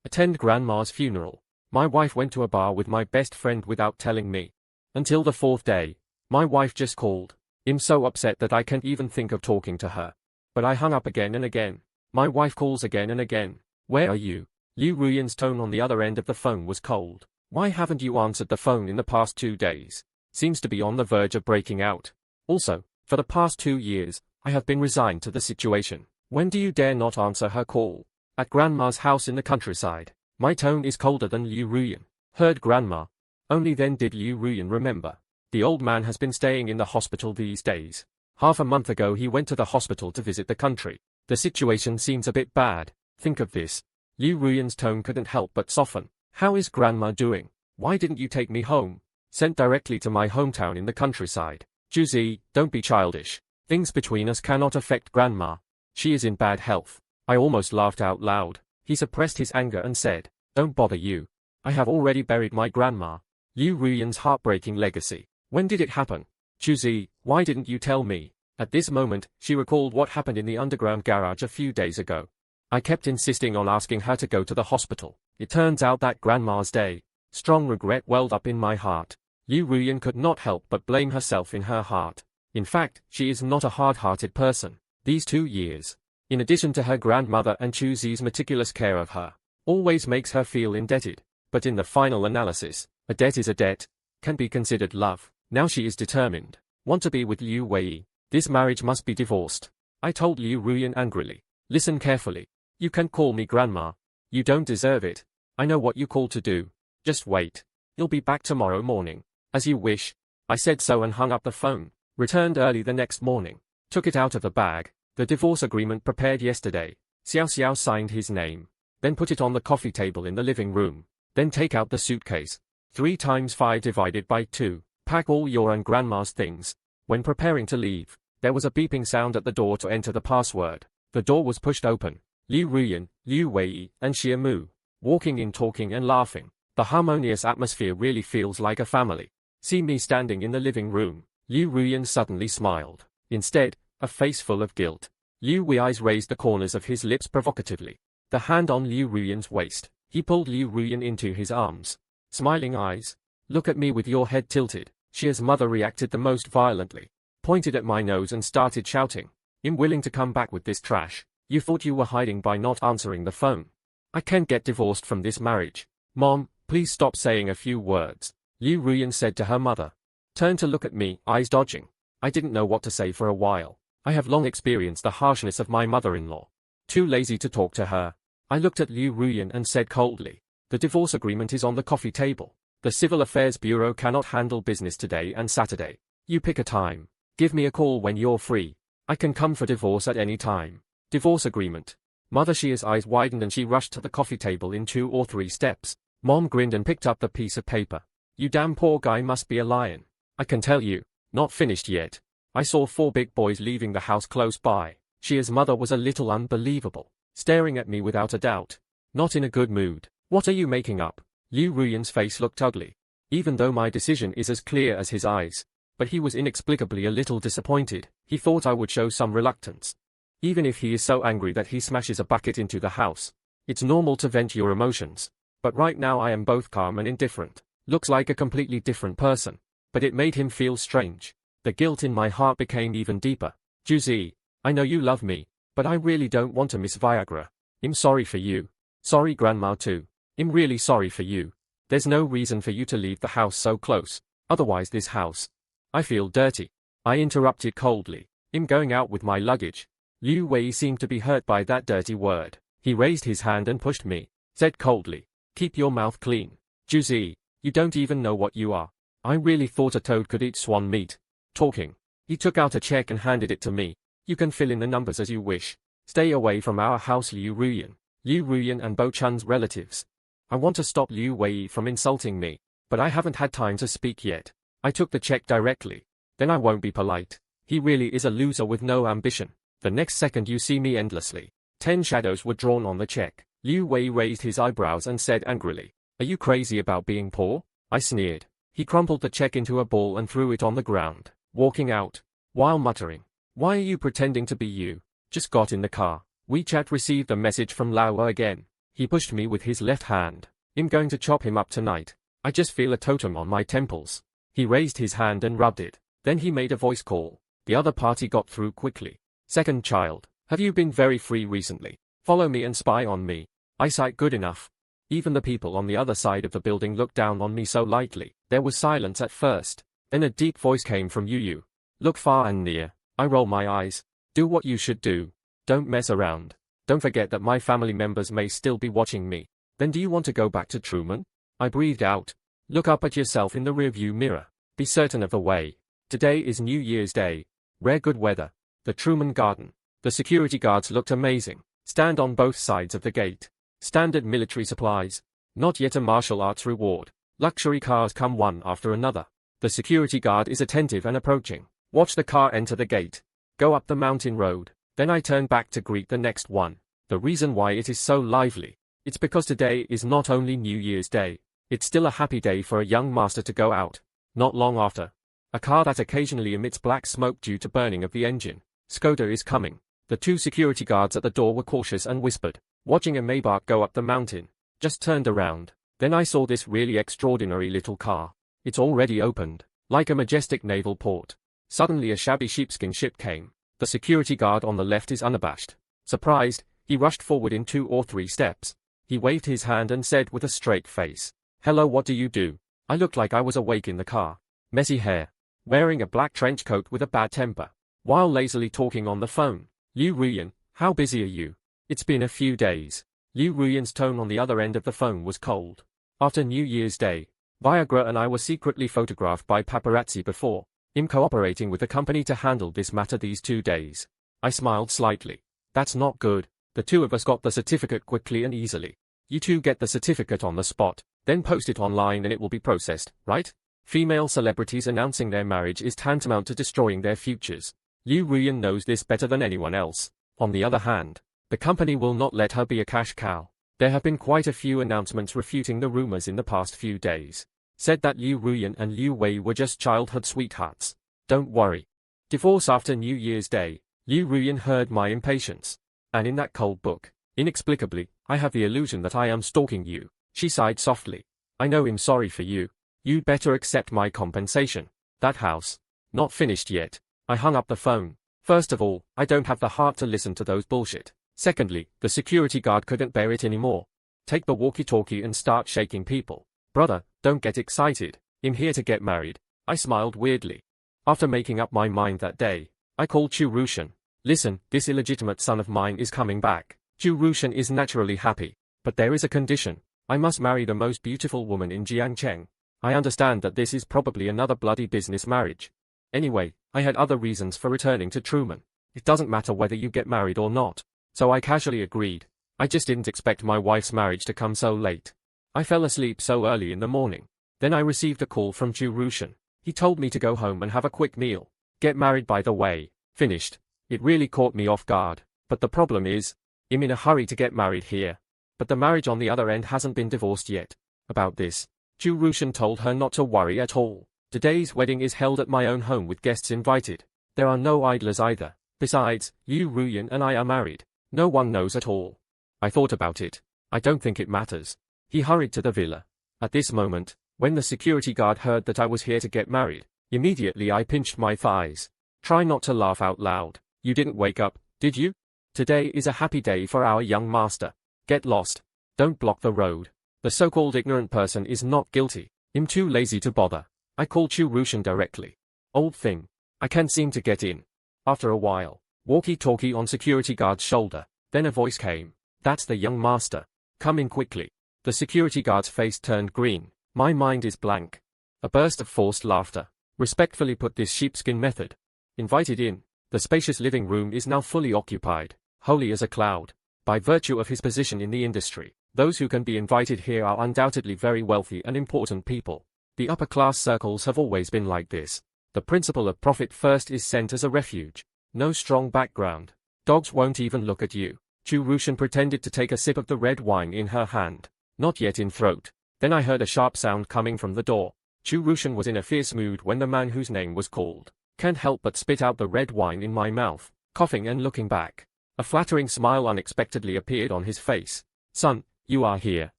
Attend grandma's funeral. My wife went to a bar with my best friend without telling me. Until the fourth day, my wife just called. I'm so upset that I can't even think of talking to her. But I hung up again and again. My wife calls again and again. Where are you? Liu Ruyan's tone on the other end of the phone was cold. Why haven't you answered the phone in the past 2 days? Seems to be on the verge of breaking out. Also, for the past 2 years, I have been resigned to the situation. When do you dare not answer her call? At grandma's house in the countryside. My tone is colder than Liu Ruyan. Heard grandma. Only then did Liu Ruyan remember. The old man has been staying in the hospital these days. Half a month ago he went to the hospital to visit the country. The situation seems a bit bad. Think of this. Liu Ruyan's tone couldn't help but soften. How is grandma doing? Why didn't you take me home? Sent directly to my hometown in the countryside. Chu Ze, don't be childish. Things between us cannot affect grandma. She is in bad health. I almost laughed out loud. He suppressed his anger and said, don't bother you. I have already buried my grandma. Liu Ruyan's heartbreaking legacy. When did it happen? Chu Ze, why didn't you tell me? At this moment, she recalled what happened in the underground garage a few days ago. I kept insisting on asking her to go to the hospital. It turns out that grandma's day. Strong regret welled up in my heart. Liu Ruyan could not help but blame herself in her heart. In fact, she is not a hard-hearted person. These 2 years, in addition to her grandmother and Chu Ze's meticulous care of her, always makes her feel indebted. But in the final analysis, a debt is a debt, can be considered love. Now she is determined. Want to be with Liu Wei. This marriage must be divorced. I told Liu Ruyan angrily. Listen carefully. You can't call me grandma. You don't deserve it. I know what you called to do. Just wait. You'll be back tomorrow morning. As you wish. I said so and hung up the phone. Returned early the next morning. Took it out of the bag. The divorce agreement prepared yesterday. Xiao Xiao signed his name. Then put it on the coffee table in the living room. Then take out the suitcase. 3 times 5 divided by 2. Pack all your and grandma's things. When preparing to leave, there was a beeping sound at the door to enter the password. The door was pushed open. Liu Ruyan, Liu Wei, and Xia Mu. Walking in, talking and laughing. The harmonious atmosphere really feels like a family. See me standing in the living room. Liu Ruyan suddenly smiled. Instead, a face full of guilt. Liu Wei's eyes raised the corners of his lips provocatively. The hand on Liu Ruyan's waist. He pulled Liu Ruyan into his arms. Smiling eyes. Look at me with your head tilted. Xia's mother reacted the most violently. Pointed at my nose and started shouting. I'm willing to come back with this trash. You thought you were hiding by not answering the phone. I can't get divorced from this marriage. Mom, please stop saying a few words. Liu Ruyan said to her mother. Turned to look at me, eyes dodging. I didn't know what to say for a while. I have long experienced the harshness of my mother-in-law. Too lazy to talk to her. I looked at Liu Ruyan and said coldly. The divorce agreement is on the coffee table. The Civil Affairs Bureau cannot handle business today and Saturday. You pick a time. Give me a call when you're free. I can come for divorce at any time. Divorce agreement. Mother Xia's eyes widened and she rushed to the coffee table in 2 or 3 steps. Mom grinned and picked up the piece of paper. You damn poor guy must be a lion. I can tell you. Not finished yet. I saw 4 big boys leaving the house close by. Xia's mother was a little unbelievable. Staring at me without a doubt. Not in a good mood. What are you making up? Liu Ruyan's face looked ugly. Even though my decision is as clear as his eyes. But he was inexplicably a little disappointed. He thought I would show some reluctance. Even if he is so angry that he smashes a bucket into the house. It's normal to vent your emotions. But right now I am both calm and indifferent. Looks like a completely different person. But it made him feel strange. The guilt in my heart became even deeper. Chu Ze, I know you love me. But I really don't want to miss Viagra. I'm sorry for you. Sorry grandma too. I'm really sorry for you. There's no reason for you to leave the house so close. Otherwise this house. I feel dirty. I interrupted coldly. I'm going out with my luggage. Liu Wei seemed to be hurt by that dirty word. He raised his hand and pushed me. Said coldly. Keep your mouth clean. Chu Ze, you don't even know what you are. I really thought a toad could eat swan meat. Talking. He took out a check and handed it to me. You can fill in the numbers as you wish. Stay away from our house, Liu Ruyan. Liu Ruyan and Bo Chun's relatives. I want to stop Liu Wei from insulting me. But I haven't had time to speak yet. I took the check directly. Then I won't be polite. He really is a loser with no ambition. The next second you see me endlessly. 10 shadows were drawn on the check. Liu Wei raised his eyebrows and said angrily. Are you crazy about being poor? I sneered. He crumpled the check into a ball and threw it on the ground, walking out, while muttering. Why are you pretending to be you? Just got in the car. WeChat received a message from Lao again. He pushed me with his left hand. I'm going to chop him up tonight. I just feel a totem on my temples. He raised his hand and rubbed it. Then he made a voice call. The other party got through quickly. Second child, have you been very free recently? Follow me and spy on me. Eyesight good enough. Even the people on the other side of the building looked down on me so lightly. There was silence at first. Then a deep voice came from Yu. Look far and near. I roll my eyes. Do what you should do. Don't mess around. Don't forget that my family members may still be watching me. Then do you want to go back to Truman? I breathed out. Look up at yourself in the rearview mirror. Be certain of the way. Today is New Year's Day. Rare good weather. The Truman Garden. The security guards looked amazing. Stand on both sides of the gate. Standard military supplies. Not yet a martial arts reward. Luxury cars come one after another. The security guard is attentive and approaching. Watch the car enter the gate. Go up the mountain road. Then I turn back to greet the next one. The reason why it is so lively. It's because today is not only New Year's Day. It's still a happy day for a young master to go out. Not long after. A car that occasionally emits black smoke due to burning of the engine. Skoda is coming. The two security guards at the door were cautious and whispered. Watching a Maybach go up the mountain. Just turned around. Then I saw this really extraordinary little car. It's already opened. Like a majestic naval port. Suddenly a shabby sheepskin ship came. The security guard on the left is unabashed. Surprised, he rushed forward in 2 or 3 steps. He waved his hand and said with a straight face. Hello, what do you do? I looked like I was awake in the car. Messy hair. Wearing a black trench coat with a bad temper. While lazily talking on the phone. Liu Ruyan, how busy are you? It's been a few days. Liu Ruyan's tone on the other end of the phone was cold. After New Year's Day, Viagra and I were secretly photographed by paparazzi before. I'm cooperating with the company to handle this matter these 2 days. I smiled slightly. That's not good. The two of us got the certificate quickly and easily. You two get the certificate on the spot, then post it online and it will be processed, right? Female celebrities announcing their marriage is tantamount to destroying their futures. Liu Ruyan knows this better than anyone else. On the other hand, the company will not let her be a cash cow. There have been quite a few announcements refuting the rumors in the past few days. Said that Liu Ruyan and Liu Wei were just childhood sweethearts. Don't worry. Divorce after New Year's Day. Liu Ruyan heard my impatience. And in that cold book, inexplicably, I have the illusion that I am stalking you. She sighed softly. I know I'm sorry for you. You'd better accept my compensation. That house. Not finished yet. I hung up the phone. First of all, I don't have the heart to listen to those bullshit. Secondly, the security guard couldn't bear it anymore. Take the walkie-talkie and start shaking people. Brother, don't get excited. I'm here to get married. I smiled weirdly. After making up my mind that day, I called Chu Rushan. Listen, this illegitimate son of mine is coming back. Chu Rushan is naturally happy. But there is a condition. I must marry the most beautiful woman in Jiangcheng. I understand that this is probably another bloody business marriage. Anyway, I had other reasons for returning to Truman. It doesn't matter whether you get married or not. So I casually agreed. I just didn't expect my wife's marriage to come so late. I fell asleep so early in the morning. Then I received a call from Chu Rushan. He told me to go home and have a quick meal. Get married by the way. Finished. It really caught me off guard. But the problem is, I'm in a hurry to get married here. But the marriage on the other end hasn't been divorced yet. About this, Chu Rushan told her not to worry at all. Today's wedding is held at my own home with guests invited. There are no idlers either. Besides, Liu Ruyan and I are married. No one knows at all. I thought about it. I don't think it matters. He hurried to the villa. At this moment, when the security guard heard that I was here to get married, immediately I pinched my thighs. Try not to laugh out loud. You didn't wake up, did you? Today is a happy day for our young master. Get lost. Don't block the road. The so-called ignorant person is not guilty. I'm too lazy to bother. I called Chu Rushan directly. Old thing. I can't seem to get in. After a while, walkie-talkie on security guard's shoulder. Then a voice came. That's the young master. Come in quickly. The security guard's face turned green. My mind is blank. A burst of forced laughter. Respectfully put this sheepskin method. Invited in. The spacious living room is now fully occupied. Holy as a cloud. By virtue of his position in the industry, those who can be invited here are undoubtedly very wealthy and important people. The upper-class circles have always been like this. The principle of profit first is sent as a refuge. No strong background. Dogs won't even look at you. Chu Rushan pretended to take a sip of the red wine in her hand. Not yet in throat. Then I heard a sharp sound coming from the door. Chu Rushan was in a fierce mood when the man whose name was called. Can't help but spit out the red wine in my mouth, coughing and looking back. A flattering smile unexpectedly appeared on his face. Son, You are here.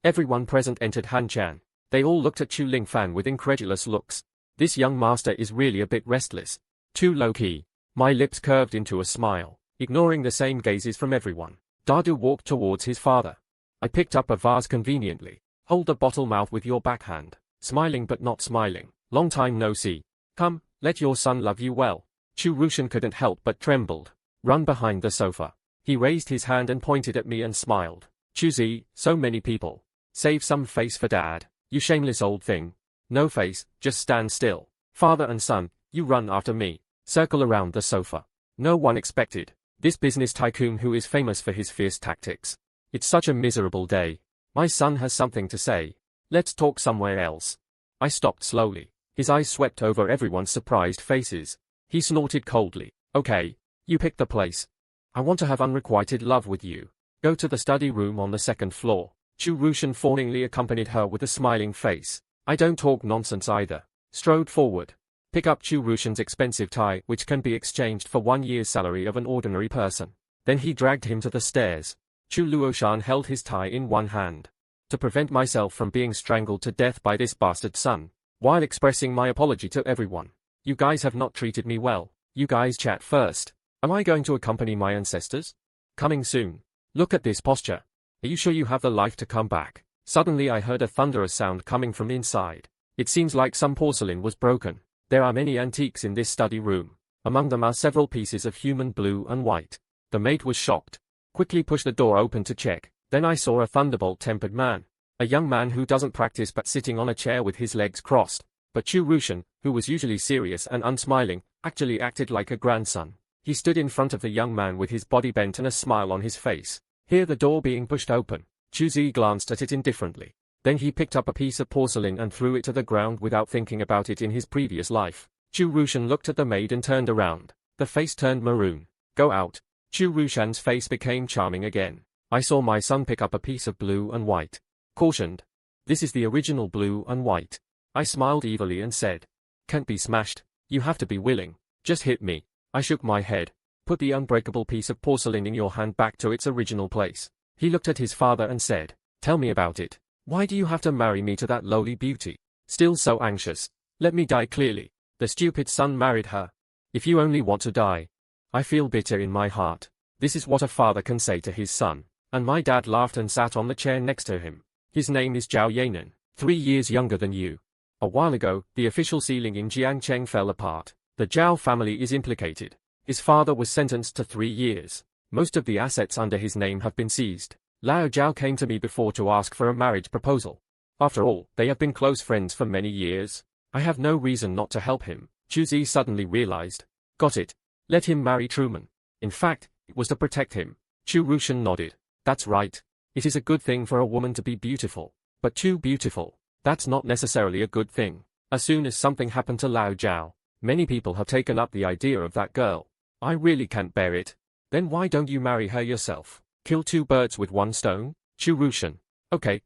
Everyone present entered Hanchan. They all looked at Chu Lingfan with incredulous looks. This young master is really a bit restless. Too low-key. My lips curved into a smile, ignoring the same gazes from everyone. Dadu walked towards his father. I picked up a vase conveniently. Hold the bottle mouth with your backhand. Smiling but not smiling. Long time no see. Come, let your son love you well. Chu Rushan couldn't help but trembled. Run behind the sofa. He raised his hand and pointed at me and smiled. Chu Ze, so many people. Save some face for dad. You shameless old thing. No face, just stand still. Father and son, you run after me. Circle around the sofa. No one expected. This business tycoon who is famous for his fierce tactics. It's such a miserable day. My son has something to say. Let's talk somewhere else. I stopped slowly. His eyes swept over everyone's surprised faces. He snorted coldly. Okay, you pick the place. I want to have unrequited love with you. Go to the study room on the second floor. Chu Rushan fawningly accompanied her with a smiling face. I don't talk nonsense either. Strode forward. Pick up Chu Rushan's expensive tie, which can be exchanged for 1 year's salary of an ordinary person. Then he dragged him to the stairs. Chu Luoshan held his tie in one hand. To prevent myself from being strangled to death by this bastard son, while expressing my apology to everyone. You guys have not treated me well. You guys chat first. Am I going to accompany my ancestors? Coming soon. Look at this posture. Are you sure you have the life to come back? Suddenly I heard a thunderous sound coming from inside. It seems like some porcelain was broken. There are many antiques in this study room. Among them are several pieces of human blue and white. The maid was shocked. Quickly pushed the door open to check. Then I saw a thunderbolt-tempered man. A young man who doesn't practice but sitting on a chair with his legs crossed. But Chu Rushan, who was usually serious and unsmiling, actually acted like a grandson. He stood in front of the young man with his body bent and a smile on his face. Hear the door being pushed open. Chu Ze glanced at it indifferently. Then he picked up a piece of porcelain and threw it to the ground without thinking about it in his previous life. Chu Rushan looked at the maid and turned around. The face turned maroon. Go out. Chu Rushan's face became charming again. I saw my son pick up a piece of blue and white. Cautioned. This is the original blue and white. I smiled evilly and said. Can't be smashed. You have to be willing. Just hit me. I shook my head. Put the unbreakable piece of porcelain in your hand back to its original place. He looked at his father and said. Tell me about it. Why do you have to marry me to that lowly beauty? Still so anxious. Let me die clearly. The stupid son married her. If you only want to die. I feel bitter in my heart. This is what a father can say to his son. And my dad laughed and sat on the chair next to him. His name is Zhao Yanan, 3 years younger than you. A while ago, the official ceiling in Jiangcheng fell apart. The Zhao family is implicated. His father was sentenced to 3 years. Most of the assets under his name have been seized. Lao Zhao came to me before to ask for a marriage proposal. After all, they have been close friends for many years. I have no reason not to help him. Chu Ze suddenly realized. Got it. Let him marry Truman. In fact, it was to protect him. Chu Rushan nodded. That's right. It is a good thing for a woman to be beautiful. But too beautiful. That's not necessarily a good thing. As soon as something happened to Lao Zhao, many people have taken up the idea of that girl. I really can't bear it. Then why don't you marry her yourself? Kill 2 birds with 1 stone? Chu Rushan. Okay.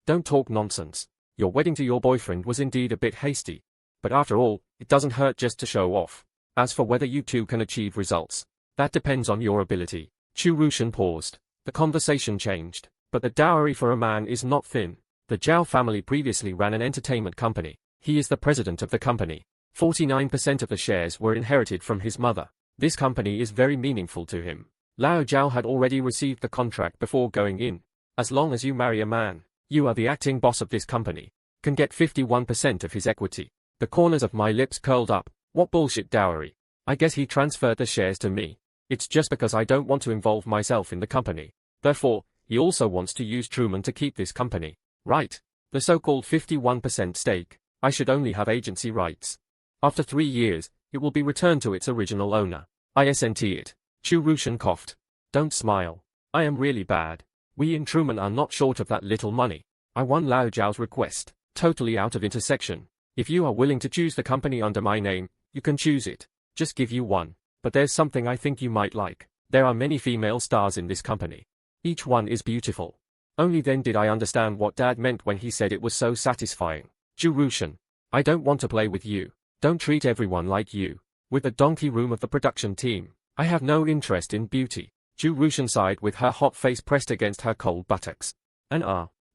Don't talk nonsense. Your wedding to your boyfriend was indeed a bit hasty. But after all, it doesn't hurt just to show off. As for whether you two can achieve results, that depends on your ability. Chu Rushan paused. The conversation changed. But the dowry for a man is not thin. The Zhao family previously ran an entertainment company. He is the president of the company. 49% of the shares were inherited from his mother. This company is very meaningful to him. Lao Zhao had already received the contract before going in. As long as you marry a man, you are the acting boss of this company. Can get 51% of his equity. The corners of my lips curled up. What bullshit dowry. I guess he transferred the shares to me. It's just because I don't want to involve myself in the company. Therefore, he also wants to use Truman to keep this company. Right. The so-called 51% stake. I should only have agency rights. After 3 years, it will be returned to its original owner. I sent it. Chu Rushan coughed. Don't smile. I am really bad. We in Truman are not short of that little money. I won Lao Zhao's request. Totally out of intersection. If you are willing to choose the company under my name, you can choose it. Just give you one. But there's something I think you might like. There are many female stars in this company. Each one is beautiful. Only then did I understand what Dad meant when he said it was so satisfying. Chu Rushan. I don't want to play with you. Don't treat everyone like you. With the donkey room of the production team, I have no interest in beauty. Chu Rushan sighed with her hot face pressed against her cold buttocks.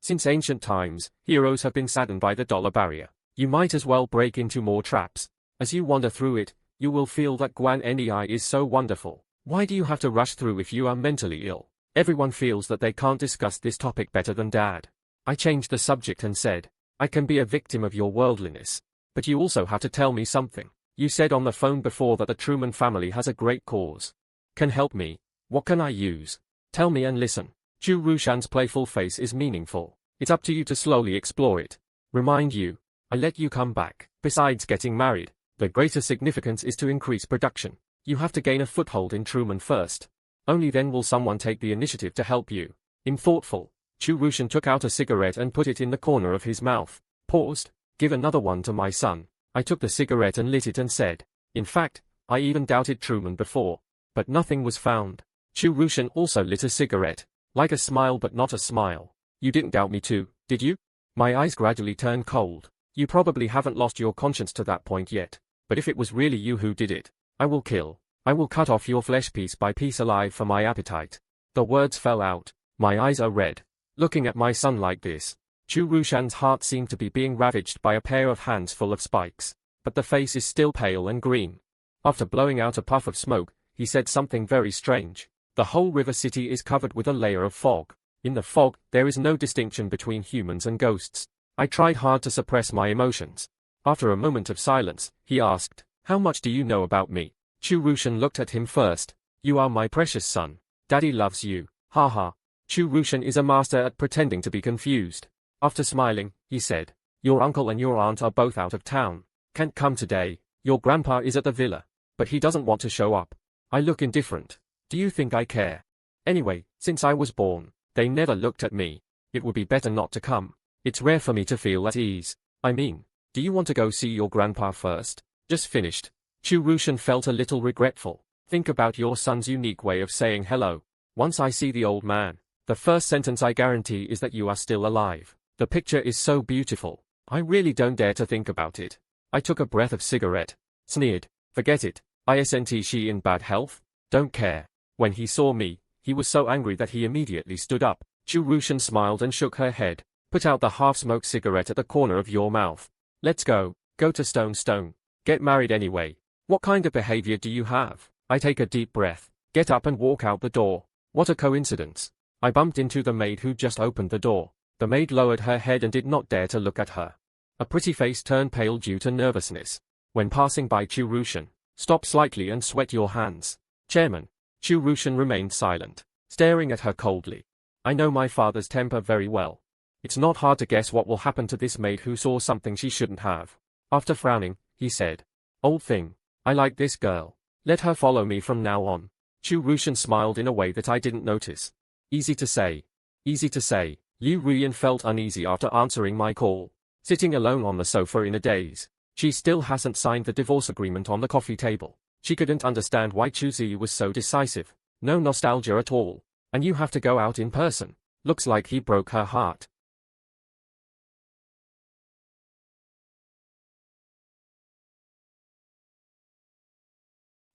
Since ancient times, heroes have been saddened by the dollar barrier. You might as well break into more traps. As you wander through it, you will feel that Guan Nei is so wonderful. Why do you have to rush through if you are mentally ill? Everyone feels that they can't discuss this topic better than Dad. I changed the subject and said, I can be a victim of your worldliness. But you also have to tell me something. You said on the phone before that the Truman family has a great cause. Can help me. What can I use? Tell me and listen. Chu Rushan's playful face is meaningful. It's up to you to slowly explore it. Remind you. I let you come back. Besides getting married, the greater significance is to increase production. You have to gain a foothold in Truman first. Only then will someone take the initiative to help you. Thoughtful, Chu Rushan took out a cigarette and put it in the corner of his mouth. Paused. Give another one to my son. I took the cigarette and lit it and said. In fact, I even doubted Truman before. But nothing was found. Chu Rushan also lit a cigarette. Like a smile but not a smile. You didn't doubt me too, did you? My eyes gradually turned cold. You probably haven't lost your conscience to that point yet. But if it was really you who did it, I will kill. I will cut off your flesh piece by piece alive for my appetite. The words fell out. My eyes are red. Looking at my son like this. Chu Rushan's heart seemed to be being ravaged by a pair of hands full of spikes. But the face is still pale and green. After blowing out a puff of smoke, he said something very strange. The whole river city is covered with a layer of fog. In the fog, there is no distinction between humans and ghosts. I tried hard to suppress my emotions. After a moment of silence, he asked, How much do you know about me? Chu Rushan looked at him first. You are my precious son. Daddy loves you. Ha ha. Chu Rushan is a master at pretending to be confused. After smiling, he said, Your uncle and your aunt are both out of town. Can't come today. Your grandpa is at the villa. But he doesn't want to show up. I look indifferent. Do you think I care? Anyway, since I was born, they never looked at me. It would be better not to come. It's rare for me to feel at ease. I mean, do you want to go see your grandpa first? Just finished. Chu Rushan felt a little regretful. Think about your son's unique way of saying hello. Once I see the old man, the first sentence I guarantee is that you are still alive. The picture is so beautiful. I really don't dare to think about it. I took a breath of cigarette. Sneered. Forget it. Isn't she in bad health? Don't care. When he saw me, he was so angry that he immediately stood up. Chu Rushan smiled and shook her head. Put out the half-smoked cigarette at the corner of your mouth. Let's go. Go to Stone. Get married anyway. What kind of behavior do you have? I take a deep breath. Get up and walk out the door. What a coincidence. I bumped into the maid who just opened the door. The maid lowered her head and did not dare to look at her. A pretty face turned pale due to nervousness. When passing by Chu Rushan, stop slightly and sweat your hands. Chairman. Chu Rushan remained silent, staring at her coldly. I know my father's temper very well. It's not hard to guess what will happen to this maid who saw something she shouldn't have. After frowning, he said, Old thing. I like this girl. Let her follow me from now on. Chu Rushan smiled in a way that I didn't notice. Easy to say. Easy to say. Liu Ruyan felt uneasy after answering my call. Sitting alone on the sofa in a daze. She still hasn't signed the divorce agreement on the coffee table. She couldn't understand why Chu Ze was so decisive. No nostalgia at all. And you have to go out in person. Looks like he broke her heart.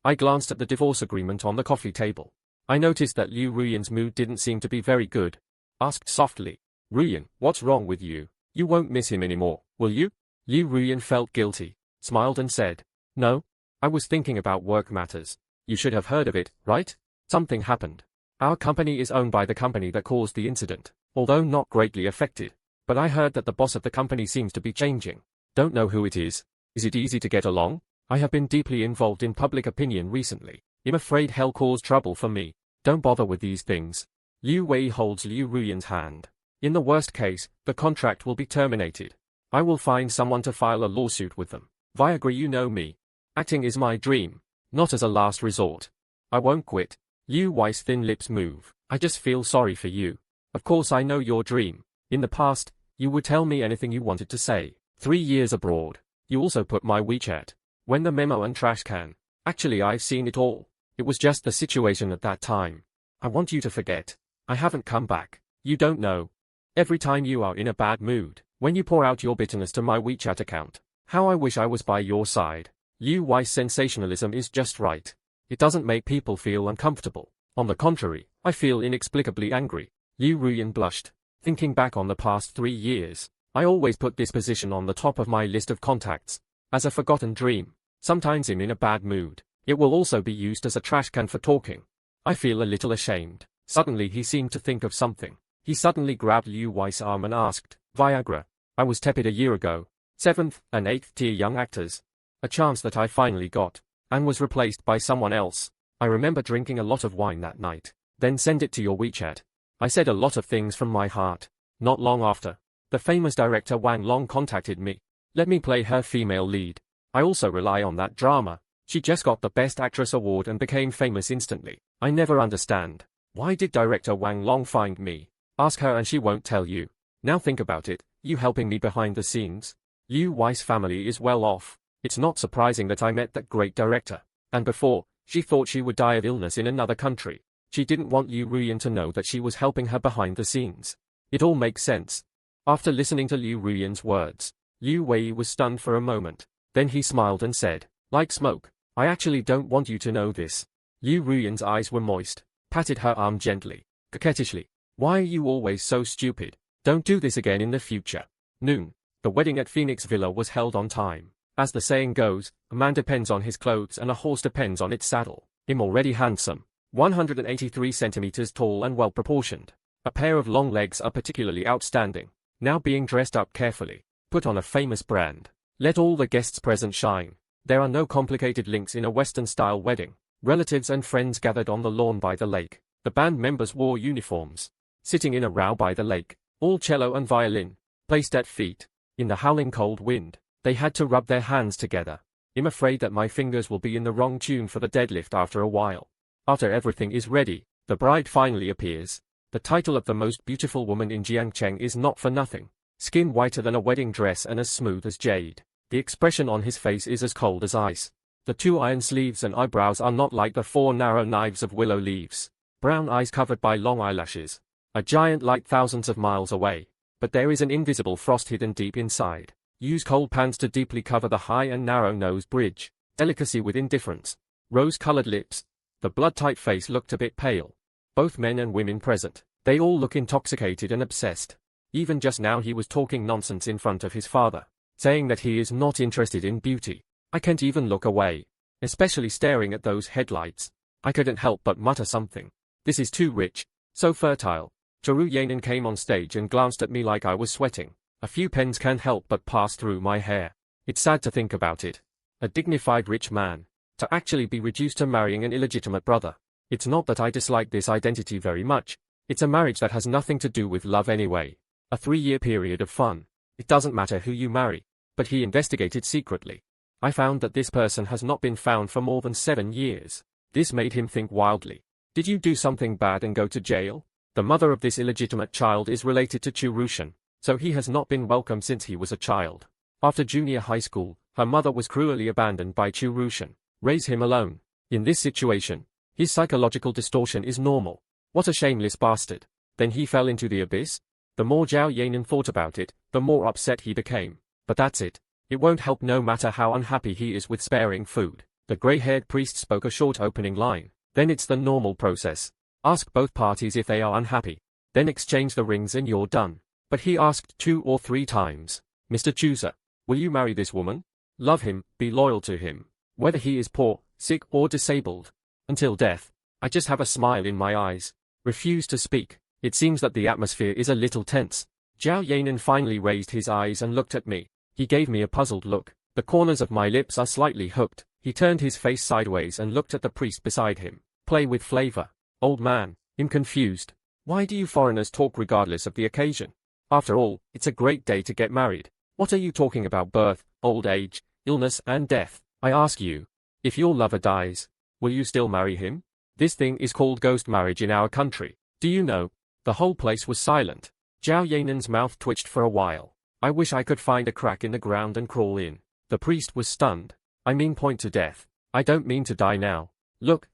I glanced at the divorce agreement on the coffee table. I noticed that Liu Ruyan's mood didn't seem to be very good. Asked softly, Ruyan, what's wrong with you? You won't miss him anymore, will you? Liu Ruyan felt guilty, smiled and said, No. I was thinking about work matters. You should have heard of it, right? Something happened. Our company is owned by the company that caused the incident, although not greatly affected. But I heard that the boss of the company seems to be changing. Don't know who it is. Is it easy to get along? I have been deeply involved in public opinion recently. I'm afraid hell caused trouble for me. Don't bother with these things. Liu Wei holds Liu Ruyan's hand. In the worst case, the contract will be terminated. I will find someone to file a lawsuit with them. Viagra, you know me. Acting is my dream, not as a last resort. I won't quit. Liu Wei's thin lips move. I just feel sorry for you. Of course I know your dream. In the past, you would tell me anything you wanted to say. 3 years abroad. You also put my WeChat. When the memo and trash can. Actually, I've seen it all. It was just the situation at that time. I want you to forget. I haven't come back. You don't know. Every time you are in a bad mood, when you pour out your bitterness to my WeChat account. How I wish I was by your side. Liu Wei's sensationalism is just right. It doesn't make people feel uncomfortable. On the contrary, I feel inexplicably angry. Liu Ruyan blushed. Thinking back on the past 3 years, I always put this position on the top of my list of contacts. As a forgotten dream. Sometimes I'm in a bad mood. It will also be used as a trash can for talking. I feel a little ashamed. Suddenly he seemed to think of something. He suddenly grabbed Liu Wei's arm and asked, Viagra. I was tepid a year ago. 7th and 8th tier young actors. A chance that I finally got. And was replaced by someone else. I remember drinking a lot of wine that night. Then send it to your WeChat. I said a lot of things from my heart. Not long after, the famous director Wang Long contacted me. Let me play her female lead. I also rely on that drama. She just got the Best Actress award and became famous instantly. I never understand. Why did director Wang Long find me? Ask her and she won't tell you. Now think about it, you helping me behind the scenes? Liu Wei's family is well off. It's not surprising that I met that great director. And before, she thought she would die of illness in another country. She didn't want Liu Ruyan to know that she was helping her behind the scenes. It all makes sense. After listening to Liu Ruyan's words, Liu Wei was stunned for a moment. Then he smiled and said, like smoke, I actually don't want you to know this. Liu Ruyan's eyes were moist, patted her arm gently, coquettishly. Why are you always so stupid? Don't do this again in the future. Noon. The wedding at Phoenix Villa was held on time. As the saying goes, a man depends on his clothes and a horse depends on its saddle. Him already handsome, 183 centimeters tall and well proportioned. A pair of long legs are particularly outstanding. Now being dressed up carefully. Put on a famous brand. Let all the guests present shine. There are no complicated links in a Western-style wedding. Relatives and friends gathered on the lawn by the lake. The band members wore uniforms. Sitting in a row by the lake, all cello and violin, placed at feet. In the howling cold wind, they had to rub their hands together. I'm afraid that my fingers will be in the wrong tune for the deadlift after a while. After everything is ready, the bride finally appears. The title of the most beautiful woman in Jiangcheng is not for nothing. Skin whiter than a wedding dress and as smooth as jade. The expression on his face is as cold as ice. The 2 iron sleeves and eyebrows are not like the 4 narrow knives of willow leaves. Brown eyes covered by long eyelashes. A giant light thousands of miles away. But there is an invisible frost hidden deep inside. Use cold pans to deeply cover the high and narrow nose bridge. Delicacy with indifference. Rose-colored lips. The blood-tight face looked a bit pale. Both men and women present, they all look intoxicated and obsessed. Even just now he was talking nonsense in front of his father, saying that he is not interested in beauty. I can't even look away, especially staring at those headlights. I couldn't help but mutter something. This is too rich, so fertile. Zhao Yanan came on stage and glanced at me like I was sweating. A few pens can't help but pass through my hair. It's sad to think about it. A dignified rich man, to actually be reduced to marrying an illegitimate brother. It's not that I dislike this identity very much. It's a marriage that has nothing to do with love anyway. A 3-year period of fun. It doesn't matter who you marry. But he investigated secretly. I found that this person has not been found for more than 7 years. This made him think wildly. Did you do something bad and go to jail? The mother of this illegitimate child is related to Chu Ze, so he has not been welcome since he was a child. After junior high school, her mother was cruelly abandoned by Chu Ze. Raise him alone. In this situation, his psychological distortion is normal. What a shameless bastard. Then he fell into the abyss? The more Zhao Yanan thought about it, the more upset he became. But that's it. It won't help no matter how unhappy he is with sparing food. The grey-haired priest spoke a short opening line. Then it's the normal process. Ask both parties if they are unhappy. Then exchange the rings and you're done. But he asked 2 or 3 times. Mr. Chu Ze, will you marry this woman? Love him, be loyal to him. Whether he is poor, sick or disabled. Until death. I just have a smile in my eyes. Refuse to speak. It seems that the atmosphere is a little tense. Zhao Yanan finally raised his eyes and looked at me. He gave me a puzzled look. The corners of my lips are slightly hooked. He turned his face sideways and looked at the priest beside him. Play with flavor. Old man, I'm confused. Why do you foreigners talk regardless of the occasion? After all, it's a great day to get married. What are you talking about? Birth, old age, illness and death? I ask you. If your lover dies, will you still marry him? This thing is called ghost marriage in our country. Do you know? The whole place was silent. Zhao Yanan's mouth twitched for a while. I wish I could find a crack in the ground and crawl in. The priest was stunned. I mean point to death. I don't mean to die now. Look,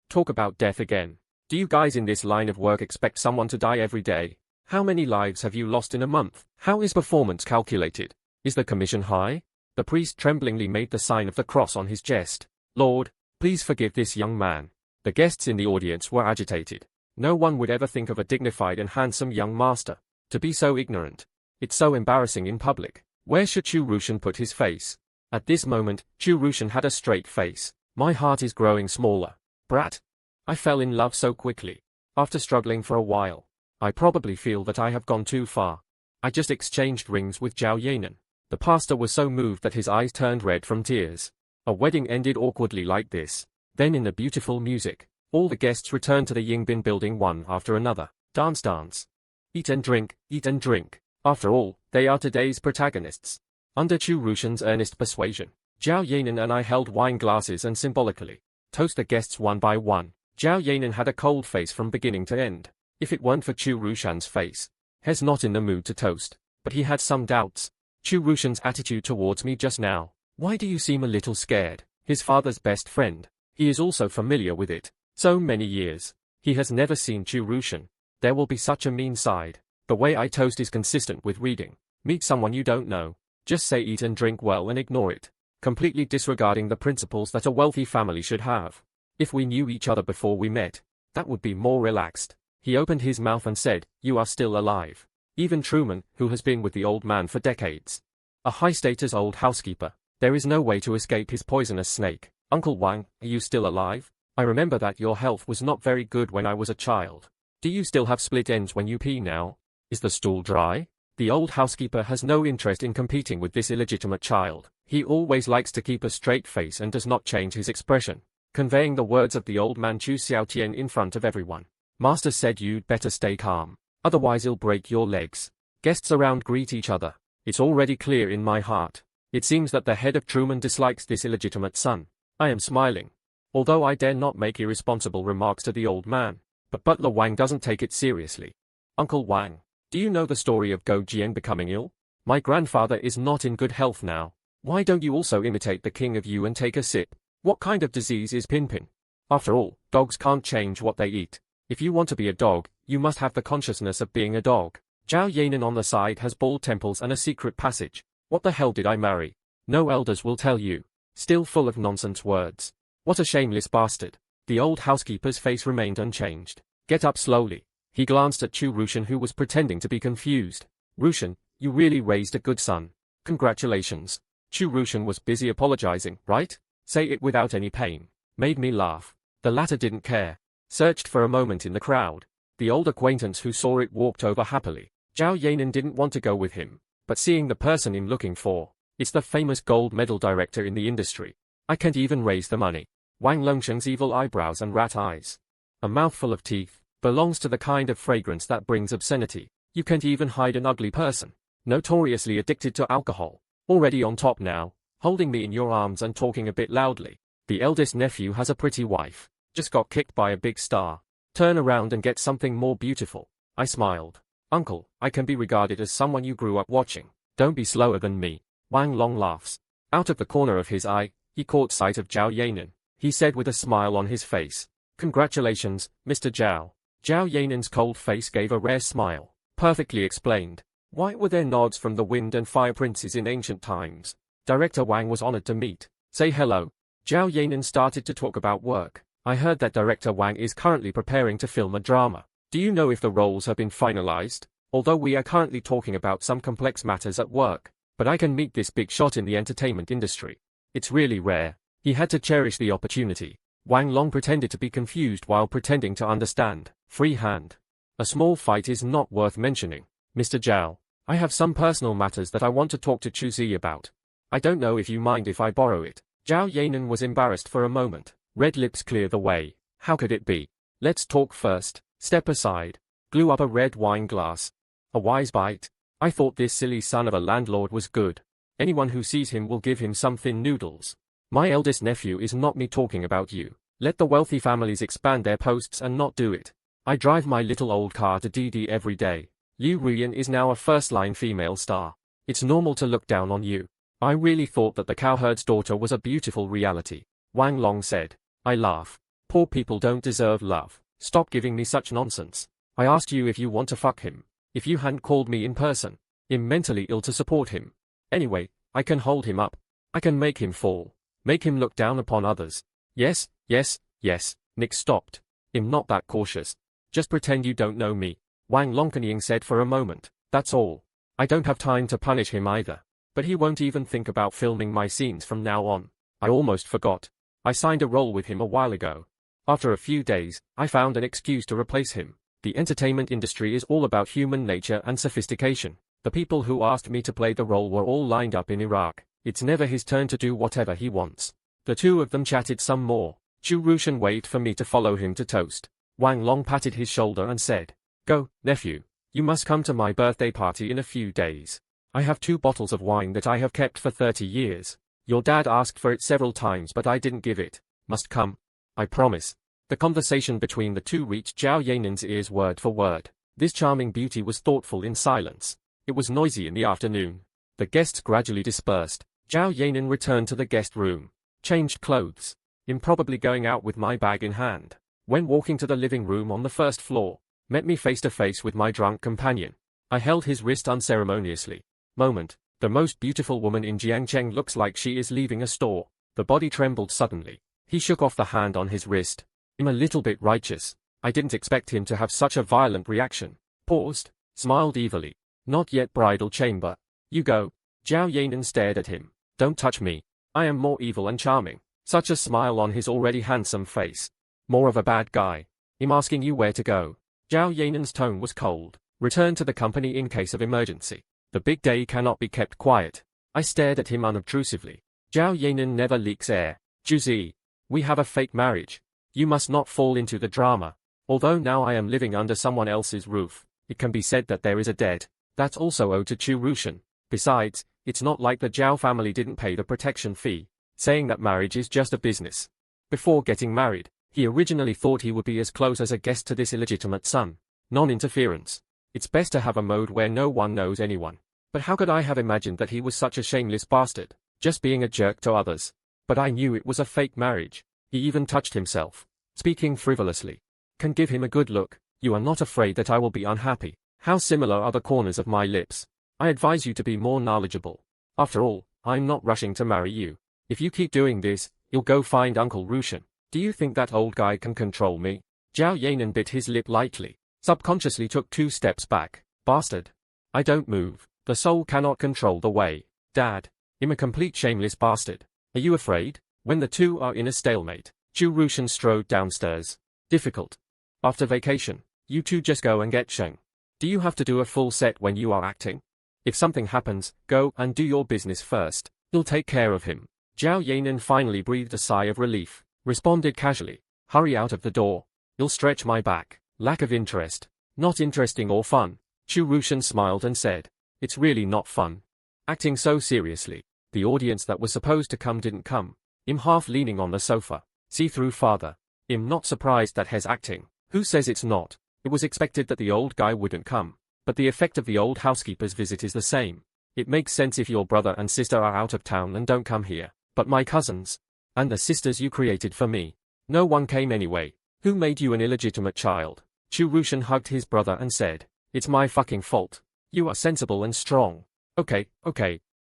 talk about death again. Do you guys in this line of work expect someone to die every day? How many lives have you lost in a month? How is performance calculated? Is the commission high? The priest tremblingly made the sign of the cross on his chest. Lord, please forgive this young man. The guests in the audience were agitated. No one would ever think of a dignified and handsome young master. To be so ignorant. It's so embarrassing in public. Where should Chu Rushan put his face? At this moment, Chu Rushan had a straight face. My heart is growing smaller. Brat. I fell in love so quickly. After struggling for a while. I probably feel that I have gone too far. I just exchanged rings with Zhao Yanan. The pastor was so moved that his eyes turned red from tears. A wedding ended awkwardly like this. Then in the beautiful music, all the guests returned to the Yingbin building one after another. Dance, dance. Eat and drink, eat and drink. After all, they are today's protagonists. Under Chu Rushan's earnest persuasion, Zhao Yanan and I held wine glasses and symbolically toast the guests one by one. Zhao Yanan had a cold face from beginning to end. If it weren't for Chu Rushan's face, he's not in the mood to toast, but he had some doubts. Chu Rushan's attitude towards me just now. Why do you seem a little scared? His father's best friend. He is also familiar with it. So many years. He has never seen Chu Rushan. There will be such a mean side. The way I toast is consistent with reading. Meet someone you don't know. Just say eat and drink well and ignore it. Completely disregarding the principles that a wealthy family should have. If we knew each other before we met, that would be more relaxed. He opened his mouth and said, "You are still alive." Even Truman, who has been with the old man for decades. A high-status old housekeeper. There is no way to escape his poisonous snake. Uncle Wang, are you still alive? I remember that your health was not very good when I was a child. Do you still have split ends when you pee now? Is the stool dry? The old housekeeper has no interest in competing with this illegitimate child. He always likes to keep a straight face and does not change his expression, conveying the words of the old man Chu Xiaotian in front of everyone. Master said you'd better stay calm. Otherwise he'll break your legs. Guests around greet each other. It's already clear in my heart. It seems that the head of Truman dislikes this illegitimate son. I am smiling. Although I dare not make irresponsible remarks to the old man. But Butler Wang doesn't take it seriously. Uncle Wang, do you know the story of Go Jian becoming ill? My grandfather is not in good health now. Why don't you also imitate the king of you and take a sip? What kind of disease is Pinpin? After all, dogs can't change what they eat. If you want to be a dog, you must have the consciousness of being a dog. Zhao Yanan on the side has bald temples and a secret passage. What the hell did I marry? No elders will tell you. Still full of nonsense words. What a shameless bastard. The old housekeeper's face remained unchanged. Get up slowly. He glanced at Chu Rushan, who was pretending to be confused. Rushan, you really raised a good son. Congratulations. Chu Rushan was busy apologizing, right? Say it without any pain. Made me laugh. The latter didn't care. Searched for a moment in the crowd. The old acquaintance who saw it walked over happily. Zhao Yanan didn't want to go with him. But seeing the person I'm looking for, it's the famous gold medal director in the industry. I can't even raise the money. Wang Longsheng's evil eyebrows and rat eyes. A mouthful of teeth. Belongs to the kind of fragrance that brings obscenity. You can't even hide an ugly person. Notoriously addicted to alcohol. Already on top now. Holding me in your arms and talking a bit loudly. The eldest nephew has a pretty wife. Just got kicked by a big star. Turn around and get something more beautiful. I smiled. Uncle, I can be regarded as someone you grew up watching. Don't be slower than me. Wang Long laughs. Out of the corner of his eye, he caught sight of Zhao Yanan. He said with a smile on his face. Congratulations, Mr. Zhao. Zhao Yanan's cold face gave a rare smile. Perfectly explained. Why were there nods from the wind and fire princes in ancient times? Director Wang was honored to meet. Say hello. Zhao Yanan started to talk about work. I heard that Director Wang is currently preparing to film a drama. Do you know if the roles have been finalized? Although we are currently talking about some complex matters at work. But I can meet this big shot in the entertainment industry. It's really rare. He had to cherish the opportunity. Wang Long pretended to be confused while pretending to understand. Free hand. A small fight is not worth mentioning. Mr. Zhao, I have some personal matters that I want to talk to Chu Ze about. I don't know if you mind if I borrow it. Zhao Yanan was embarrassed for a moment. Red lips clear the way. How could it be? Let's talk first. Step aside. Glue up a red wine glass. A wise bite. I thought this silly son of a landlord was good. Anyone who sees him will give him some thin noodles. My eldest nephew is not me talking about you. Let the wealthy families expand their posts and not do it. I drive my little old car to DD every day. Liu Ruyan is now a first-line female star. It's normal to look down on you. I really thought that the cowherd's daughter was a beautiful reality. Wang Long said. I laugh. Poor people don't deserve love. Stop giving me such nonsense. I asked you if you want to fuck him. If you hadn't called me in person. I'm mentally ill to support him. Anyway, I can hold him up. I can make him fall. Make him look down upon others. Yes, yes, yes. Nick stopped. I'm not that cautious. Just pretend you don't know me. Wang Longkenying said for a moment. That's all. I don't have time to punish him either. But he won't even think about filming my scenes from now on. I almost forgot. I signed a role with him a while ago. After a few days, I found an excuse to replace him. The entertainment industry is all about human nature and sophistication. The people who asked me to play the role were all lined up in Iraq. It's never his turn to do whatever he wants. The two of them chatted some more. Chu Ruyan waved for me to follow him to toast. Wang Long patted his shoulder and said, "Go, nephew. You must come to my birthday party in a few days. I have 2 bottles of wine that I have kept for 30 years. Your dad asked for it several times but I didn't give it. Must come. I promise." The conversation between the two reached Zhao Yanan's ears word for word. This charming beauty was thoughtful in silence. It was noisy in the afternoon. The guests gradually dispersed. Zhao Yanan returned to the guest room. Changed clothes. Improbably going out with my bag in hand. When walking to the living room on the first floor, met me face to face with my drunk companion. I held his wrist unceremoniously. Moment. The most beautiful woman in Jiangcheng looks like she is leaving a store. The body trembled suddenly. He shook off the hand on his wrist. I'm a little bit righteous. I didn't expect him to have such a violent reaction. Paused. Smiled evilly. Not yet bridal chamber. You go. Zhao Yanan stared at him. Don't touch me. I am more evil and charming. Such a smile on his already handsome face. More of a bad guy. I'm asking you where to go. Zhao Yanan's tone was cold. Return to the company in case of emergency. The big day cannot be kept quiet. I stared at him unobtrusively. Zhao Yanan never leaks air. Chu Ze. We have a fake marriage. You must not fall into the drama. Although now I am living under someone else's roof, it can be said that there is a debt. That's also owed to Chu Ruyan. Besides, it's not like the Zhao family didn't pay the protection fee, saying that marriage is just a business. Before getting married, he originally thought he would be as close as a guest to this illegitimate son. Non-interference. It's best to have a mode where no one knows anyone. But how could I have imagined that he was such a shameless bastard, just being a jerk to others? But I knew it was a fake marriage. He even touched himself, speaking frivolously. Can give him a good look. You are not afraid that I will be unhappy. How similar are the corners of my lips. I advise you to be more knowledgeable. After all, I'm not rushing to marry you. If you keep doing this, you'll go find Uncle Ruyan. Do you think that old guy can control me? Zhao Yanan bit his lip lightly. Subconsciously took 2 steps back. Bastard. I don't move. The soul cannot control the way. Dad. I'm a complete shameless bastard. Are you afraid? When the two are in a stalemate, Chu Ruyan strode downstairs. Difficult. After vacation, you two just go and get Sheng. Do you have to do a full set when you are acting? If something happens, go and do your business first. You'll take care of him. Zhao Yanan finally breathed a sigh of relief. Responded casually. Hurry out of the door. You'll stretch my back. Lack of interest. Not interesting or fun. Chu Ruyan smiled and said, it's really not fun. Acting so seriously. The audience that was supposed to come didn't come. I'm half leaning on the sofa. See-through father. I'm not surprised that he's acting. Who says it's not? It was expected that the old guy wouldn't come. But the effect of the old housekeeper's visit is the same. It makes sense if your brother and sister are out of town and don't come here. But my cousins. And the sisters you created for me. No one came anyway. Who made you an illegitimate child? Chu Ruyan hugged his brother and said, it's my fucking fault. You are sensible and strong. Okay.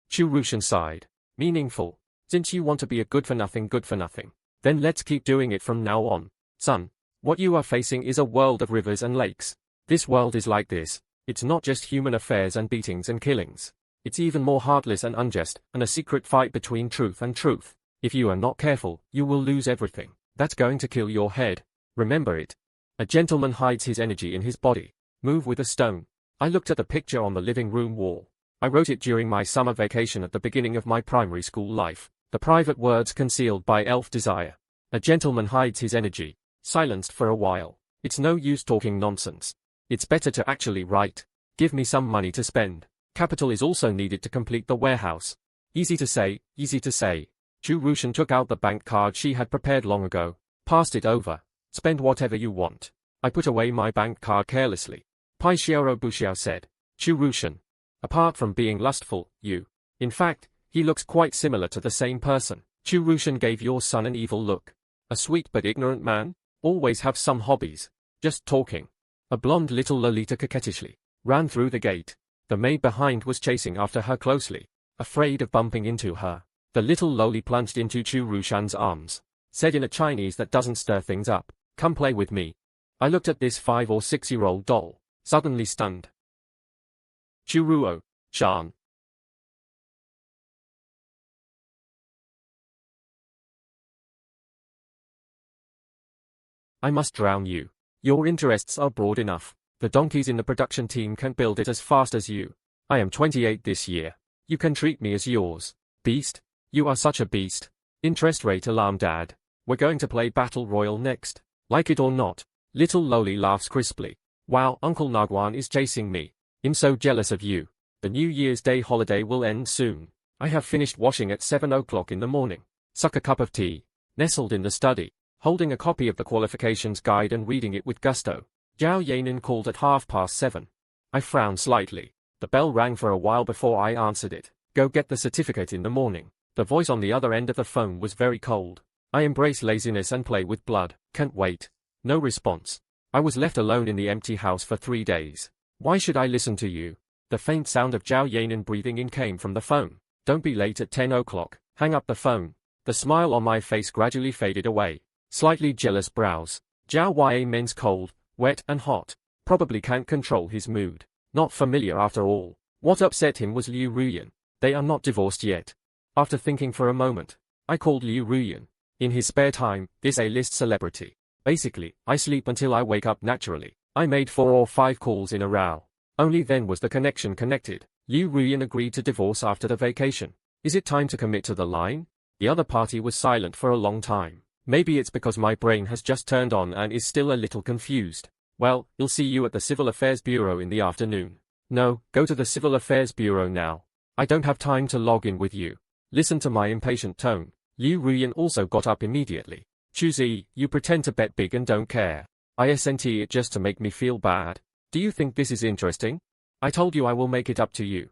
Chu Ruyan sighed. Meaningful. Since you want to be a good-for-nothing, then let's keep doing it from now on. Son, what you are facing is a world of rivers and lakes. This world is like this. It's not just human affairs and beatings and killings. It's even more heartless and unjust, and a secret fight between truth and truth. If you are not careful, you will lose everything. That's going to kill your head. Remember it. A gentleman hides his energy in his body. Move with a stone. I looked at the picture on the living room wall. I wrote it during my summer vacation at the beginning of my primary school life. The private words concealed by elf desire. A gentleman hides his energy. Silenced for a while. It's no use talking nonsense. It's better to actually write. Give me some money to spend. Capital is also needed to complete the warehouse. Easy to say, easy to say. Chu Ruyan took out the bank card she had prepared long ago. Passed it over. Spend whatever you want. I put away my bank card carelessly. Pai Xiaoro Buxiao said. Chu Ruyan. Apart from being lustful, you. In fact, he looks quite similar to the same person. Chu Ruyan gave your son an evil look. A sweet but ignorant man? Always have some hobbies. Just talking. A blonde little Lolita coquettishly ran through the gate. The maid behind was chasing after her closely, afraid of bumping into her. The little loli plunged into Chu Ruyan's arms. Said in a Chinese that doesn't stir things up, come play with me. I looked at this 5 or 6-year-old doll, suddenly stunned. Churuo, Shan. I must drown you. Your interests are broad enough. The donkeys in the production team can build it as fast as you. I am 28 this year. You can treat me as yours. Beast? You are such a beast. Interest rate alarm, Dad. We're going to play Battle Royale next. Like it or not. Little Loli laughs crisply. Wow, Uncle Nagwan is chasing me. I'm so jealous of you. The New Year's Day holiday will end soon. I have finished washing at 7 o'clock in the morning. Suck a cup of tea. Nestled in the study, holding a copy of the qualifications guide and reading it with gusto. Zhao Yanan called at 7:30. I frowned slightly. The bell rang for a while before I answered it. Go get the certificate in the morning. The voice on the other end of the phone was very cold. I embrace laziness and play with blood. Can't wait. No response. I was left alone in the empty house for 3 days. Why should I listen to you? The faint sound of Zhao Yanan breathing in came from the phone. Don't be late at 10 o'clock. Hang up the phone. The smile on my face gradually faded away. Slightly jealous brows. Zhao Yanan's cold, wet and hot. Probably can't control his mood. Not familiar after all. What upset him was Liu Ruyan. They are not divorced yet. After thinking for a moment, I called Liu Ruyan. In his spare time, this A-list celebrity. Basically, I sleep until I wake up naturally. I made 4 or 5 calls in a row. Only then was the connection connected. Liu Ruyan agreed to divorce after the vacation. Is it time to commit to the line? The other party was silent for a long time. Maybe it's because my brain has just turned on and is still a little confused. Well, I'll see you at the Civil Affairs Bureau in the afternoon. No, go to the Civil Affairs Bureau now. I don't have time to log in with you. Listen to my impatient tone. Liu Ruyan also got up immediately. Chu Ze, you pretend to bet big and don't care. I sent it just to make me feel bad. Do you think this is interesting? I told you I will make it up to you.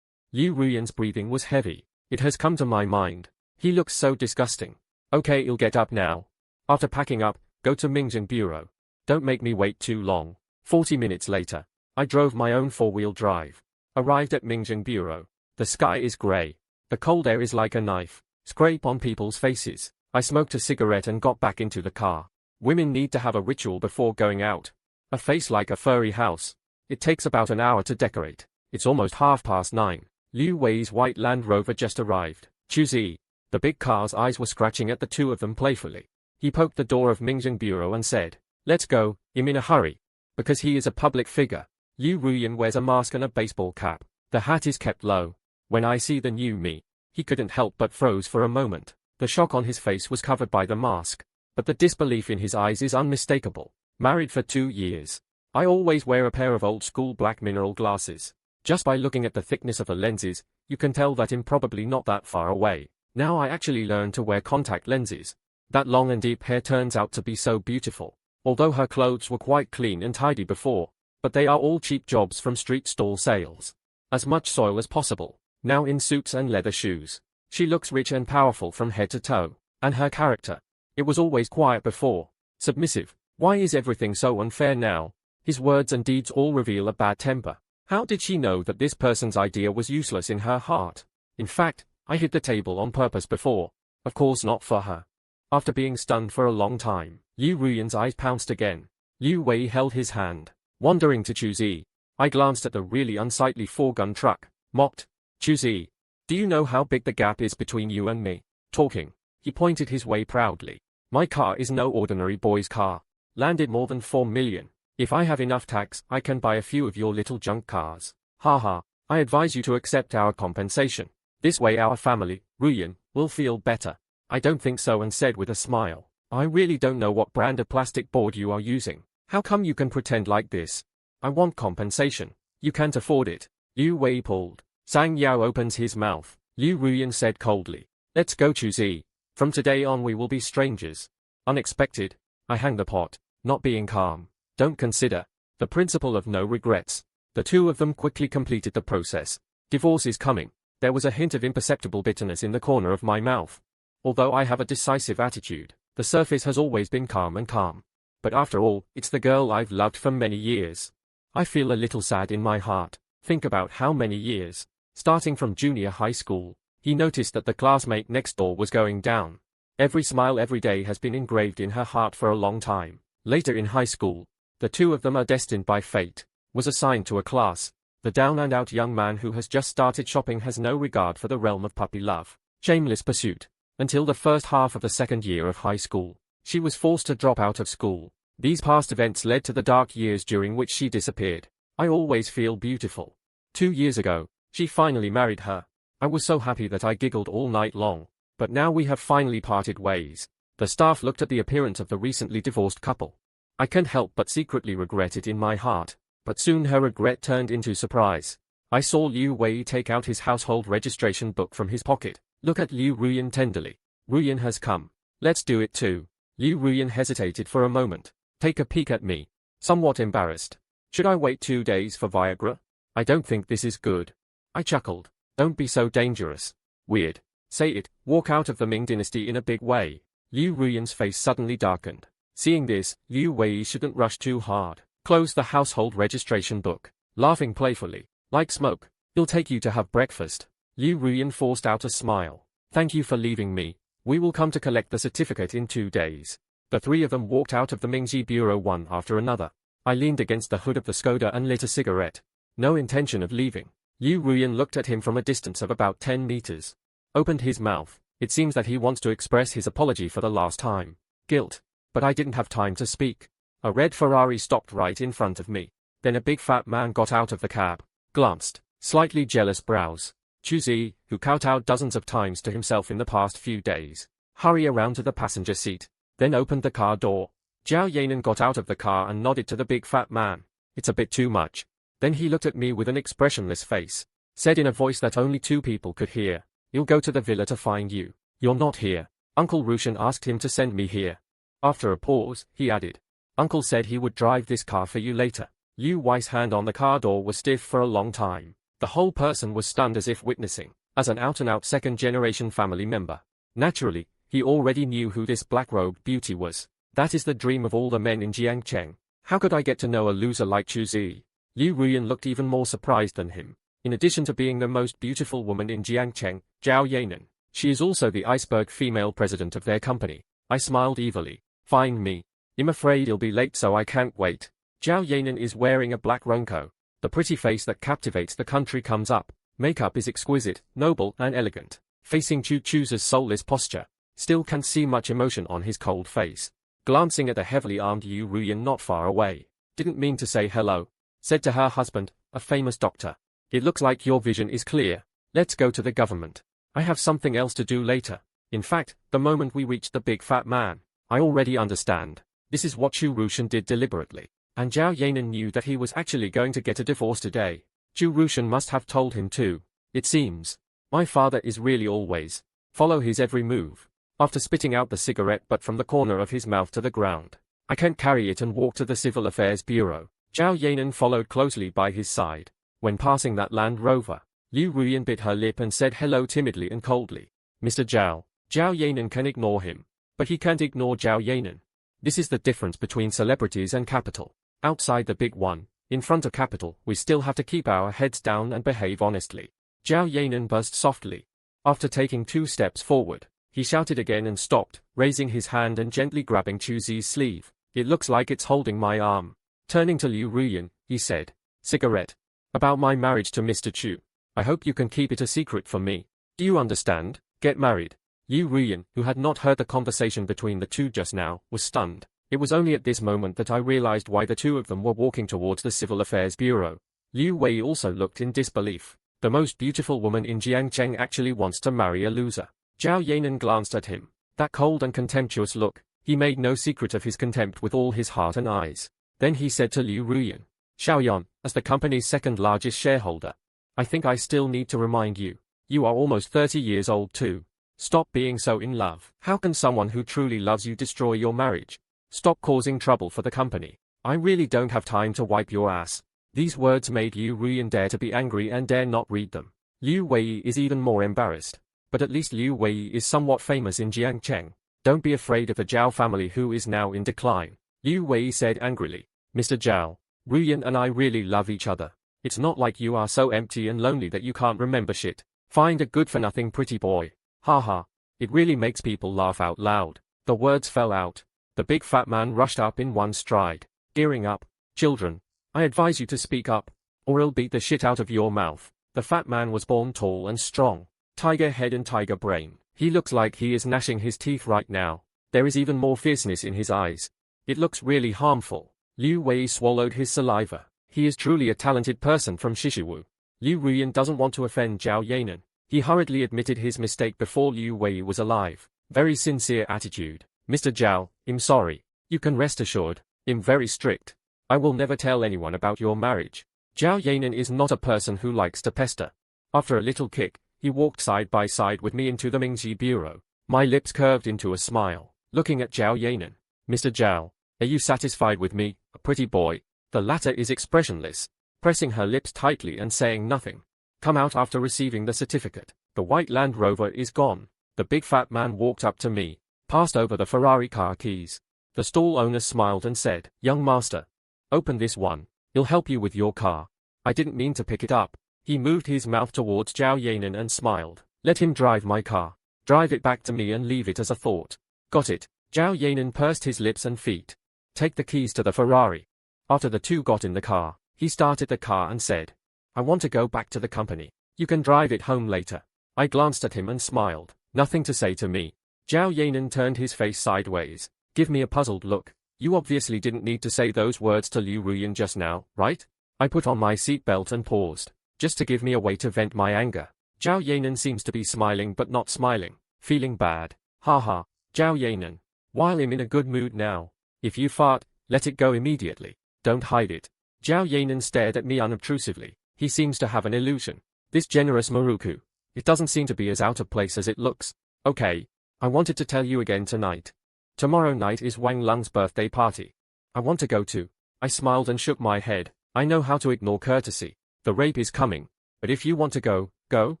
Liu Ruyan's breathing was heavy. It has come to my mind. He looks so disgusting. Okay, I'll get up now. After packing up, go to Mingjing Bureau. Don't make me wait too long. 40 minutes later, I drove my own 4-wheel drive. Arrived at Mingjing Bureau. The sky is grey. The cold air is like a knife. Scrape on people's faces. I smoked a cigarette and got back into the car. Women need to have a ritual before going out. A face like a furry house. It takes about an hour to decorate. It's almost 9:30. Liu Wei's white Land Rover just arrived. Chu Ze. The big car's eyes were scratching at the two of them playfully. He poked the door of Mingjing Bureau and said, "Let's go, I'm in a hurry." Because he is a public figure. Liu Ruyan wears a mask and a baseball cap. The hat is kept low. When I see the new me, he couldn't help but froze for a moment. The shock on his face was covered by the mask. But the disbelief in his eyes is unmistakable. Married for 2 years. I always wear a pair of old-school black mineral glasses. Just by looking at the thickness of the lenses, you can tell that I'm probably not that far away. Now I actually learned to wear contact lenses. That long and deep hair turns out to be so beautiful. Although her clothes were quite clean and tidy before, but they are all cheap jobs from street stall sales. As much soil as possible. Now in suits and leather shoes. She looks rich and powerful from head to toe. And her character. It was always quiet before. Submissive. Why is everything so unfair now? His words and deeds all reveal a bad temper. How did she know that this person's idea was useless in her heart? In fact, I hit the table on purpose before. Of course not for her. After being stunned for a long time, Liu Ruyan's eyes pounced again. Liu Wei held his hand. Wandering to Chu Ze. I glanced at the really unsightly 4-gun truck. Mocked. Chu Ze. Do you know how big the gap is between you and me? Talking. He pointed his way proudly. My car is no ordinary boy's car. Landed more than 4 million. If I have enough tax, I can buy a few of your little junk cars. Haha. I advise you to accept our compensation. This way our family, Ruyan, will feel better. I don't think so, and said with a smile. I really don't know what brand of plastic board you are using. How come you can pretend like this? I want compensation. You can't afford it. Liu Wei pulled. Sang Yao opens his mouth. Liu Ruyan said coldly. Let's go, Chu Ze. From today on we will be strangers. Unexpected. I hang the pot. Not being calm. Don't consider. The principle of no regrets. The two of them quickly completed the process. Divorce is coming. There was a hint of imperceptible bitterness in the corner of my mouth. Although I have a decisive attitude, the surface has always been calm and calm. But after all, it's the girl I've loved for many years. I feel a little sad in my heart. Think about how many years. Starting from junior high school, he noticed that the classmate next door was going down. Every smile every day has been engraved in her heart for a long time. Later in high school, the two of them are destined by fate, was assigned to a class. The down-and-out young man who has just started shopping has no regard for the realm of puppy love, shameless pursuit. Until the first half of the second year of high school, she was forced to drop out of school. These past events led to the dark years during which she disappeared. I always feel beautiful. 2 years ago, she finally married her. I was so happy that I giggled all night long. But now we have finally parted ways. The staff looked at the appearance of the recently divorced couple. I can't help but secretly regret it in my heart. But soon her regret turned into surprise. I saw Liu Wei take out his household registration book from his pocket. Look at Liu Ruyan tenderly. Ruyan has come. Let's do it too. Liu Ruyan hesitated for a moment. Take a peek at me. Somewhat embarrassed. Should I wait 2 days for Viagra? I don't think this is good. I chuckled. Don't be so dangerous. Weird. Say it. Walk out of the Ming dynasty in a big way. Liu Ruyan's face suddenly darkened. Seeing this, Liu Wei shouldn't rush too hard. Close the household registration book. Laughing playfully. Like smoke. It'll take you to have breakfast. Liu Ruyan forced out a smile. Thank you for leaving me. We will come to collect the certificate in 2 days. The three of them walked out of the Mingji Bureau one after another. I leaned against the hood of the Skoda and lit a cigarette. No intention of leaving. Liu Ruyan looked at him from a distance of about 10 meters. Opened his mouth. It seems that he wants to express his apology for the last time. Guilt. But I didn't have time to speak. A red Ferrari stopped right in front of me. Then a big fat man got out of the cab. Glanced. Slightly jealous brows. Chu Ze, who kowtowed dozens of times to himself in the past few days. Hurry around to the passenger seat. Then opened the car door. Zhao Yanan got out of the car and nodded to the big fat man. It's a bit too much. Then he looked at me with an expressionless face. Said in a voice that only 2 people could hear. You'll go to the villa to find you. You're not here. Uncle Rushan asked him to send me here. After a pause, he added. Uncle said he would drive this car for you later. Liu Wei's hand on the car door was stiff for a long time. The whole person was stunned as if witnessing, as an out-and-out second-generation family member. Naturally, he already knew who this black-robed beauty was. That is the dream of all the men in Jiangcheng. How could I get to know a loser like Chu Ze? Liu Ruyan looked even more surprised than him. In addition to being the most beautiful woman in Jiangcheng, Zhao Yanan, she is also the iceberg female president of their company. I smiled evilly. Find me. I'm afraid you'll be late so I can't wait. Zhao Yanan is wearing a black ronco. The pretty face that captivates the country comes up. Makeup is exquisite, noble and elegant. Facing Chu Ze's soulless posture. Still can't see much emotion on his cold face. Glancing at the heavily armed Liu Ruyan not far away. Didn't mean to say hello. Said to her husband, a famous doctor. It looks like your vision is clear. Let's go to the government. I have something else to do later. In fact, the moment we reached the big fat man, I already understand. This is what Chu Rushan did deliberately. And Zhao Yanan knew that he was actually going to get a divorce today. Chu Rushan must have told him too. It seems. My father is really always. Follow his every move. After spitting out the cigarette butt from the corner of his mouth to the ground. I can't carry it and walk to the Civil Affairs Bureau. Zhao Yanan followed closely by his side. When passing that Land Rover, Liu Ruyan bit her lip and said hello timidly and coldly. Mr. Zhao. Zhao Yanan can ignore him. But he can't ignore Zhao Yanan. This is the difference between celebrities and capital. Outside the big one, in front of capital, we still have to keep our heads down and behave honestly. Zhao Yanan buzzed softly. After taking 2 steps forward, he shouted again and stopped, raising his hand and gently grabbing Chu Ze's sleeve. It looks like it's holding my arm. Turning to Liu Ruyan, he said. Cigarette. About my marriage to Mr. Chu. I hope you can keep it a secret from me. Do you understand? Get married. Liu Ruyan, who had not heard the conversation between the two just now, was stunned. It was only at this moment that I realized why the two of them were walking towards the Civil Affairs Bureau. Liu Wei also looked in disbelief. The most beautiful woman in Jiangcheng actually wants to marry a loser. Zhao Yanan glanced at him. That cold and contemptuous look. He made no secret of his contempt with all his heart and eyes. Then he said to Liu Ruyan, Xiaoyan, as the company's second largest shareholder, I think I still need to remind you. You are almost 30 years old too. Stop being so in love. How can someone who truly loves you destroy your marriage? Stop causing trouble for the company. I really don't have time to wipe your ass. These words made Liu Ruyan dare to be angry and dare not read them. Liu Wei is even more embarrassed. But at least Liu Wei is somewhat famous in Jiangcheng. Don't be afraid of the Zhao family who is now in decline. Liu Wei said angrily. Mr. Zhao, Ruyan and I really love each other. It's not like you are so empty and lonely that you can't remember shit. Find a good-for-nothing pretty boy. Ha ha. It really makes people laugh out loud. The words fell out. The big fat man rushed up in one stride. Gearing up. Children, I advise you to speak up, or I'll beat the shit out of your mouth. The fat man was born tall and strong. Tiger head and tiger brain. He looks like he is gnashing his teeth right now. There is even more fierceness in his eyes. It looks really harmful. Liu Wei swallowed his saliva. He is truly a talented person from Shishiwu. Liu Ruyan doesn't want to offend Zhao Yanan. He hurriedly admitted his mistake before Liu Wei was alive. Very sincere attitude. Mr. Zhao, I'm sorry. You can rest assured. I'm very strict. I will never tell anyone about your marriage. Zhao Yanan is not a person who likes to pester. After a little kick, he walked side by side with me into the Mingji bureau. My lips curved into a smile, looking at Zhao Yanan. Mr. Zhao, are you satisfied with me, a pretty boy? The latter is expressionless, pressing her lips tightly and saying nothing. Come out after receiving the certificate. The white Land Rover is gone. The big fat man walked up to me, passed over the Ferrari car keys. The stall owner smiled and said, Young master, open this one. It'll help you with your car. I didn't mean to pick it up. He moved his mouth towards Zhao Yanan and smiled. Let him drive my car. Drive it back to me and leave it as a thought. Got it. Zhao Yanan pursed his lips and feet. Take the keys to the Ferrari. After the two got in the car, he started the car and said, I want to go back to the company. You can drive it home later. I glanced at him and smiled. Nothing to say to me. Zhao Yanan turned his face sideways. Give me a puzzled look. You obviously didn't need to say those words to Liu Ruyan just now, right? I put on my seatbelt and paused, just to give me a way to vent my anger. Zhao Yanan seems to be smiling but not smiling, feeling bad. Haha, Zhao Yanan. While I'm in a good mood now. If you fart, let it go immediately. Don't hide it. Zhao Yanan stared at me unobtrusively. He seems to have an illusion. This generous Maruku. It doesn't seem to be as out of place as it looks. Okay. I wanted to tell you again tonight. Tomorrow night is Wang Lung's birthday party. I want to go too. I smiled and shook my head. I know how to ignore courtesy. The rape is coming. But if you want to go, go.